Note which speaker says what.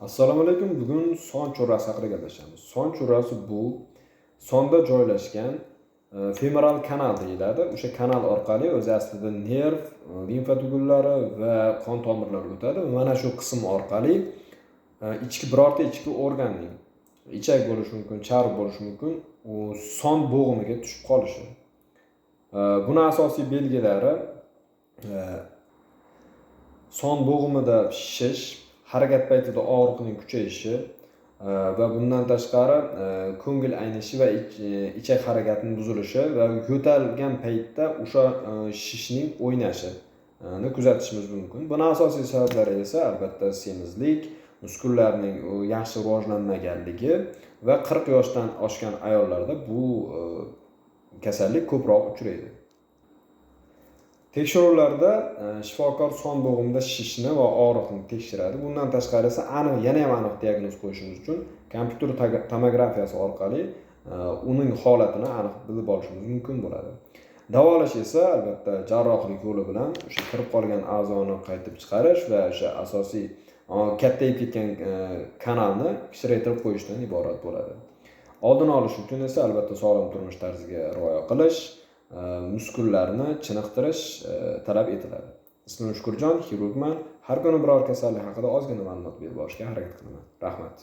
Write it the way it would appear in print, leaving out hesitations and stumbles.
Speaker 1: Assalomu alaykum. Bugun son chorrasi haqida gaplashamiz. Son chorrasi bu sonda joylashgan femoral kanal deyiladi. O'sha kanal orqali o'zi aslida nerv, limfa tugullari va qon tomirlari o'tadi. Mana shu qism orqali birorta ichki organning ichak bo'lishi mumkin, chariq bo'lishi mumkin, u son bo'g'imiga tushib qolishi. Buni asosiy belgilari son bo'g'imida shishish, harakat paytida og'riqning kuchayishi va bundan tashqari ko'ngil aynishi va ichak harakatining buzilishi va yo'talgan paytda o'sha shishning o'ynashini kuzatishimiz mumkin. Buning asosiy sabablari esa albatta semizlik, muskullarning yaxshi rivojlanmaganligi va 40 yoshdan oshgan ayollarda bu kasallik ko'proq uchraydi. Tekshiruvlarda shifokor son bo'g'imida shishni va og'riqni tekshiradi. Bundan tashqari esa yana ham aniq diagnoz qo'yishimiz uchun kompyuter tomografiyasi orqali uning holatini aniq bilib olishimiz mumkin bo'ladi. Davolash esa albatta jarrohlik yo'li bilan o'sha kirib qolgan a'zoni qaytib chiqarish va o'sha asosiy kattayib ketgan kanalni kichraytirib qo'yishdan iborat bo'ladi. Oldini olish uchun esa albatta sog'lom turmush tarziga rioya qilish, muskullarni chiniqtirish talab etiladi. Ismim Shukurjon, xirurgman. Har kuni biror kasallik haqida ozgina ma'lumot berib borishga harakat qilaman. Rahmat.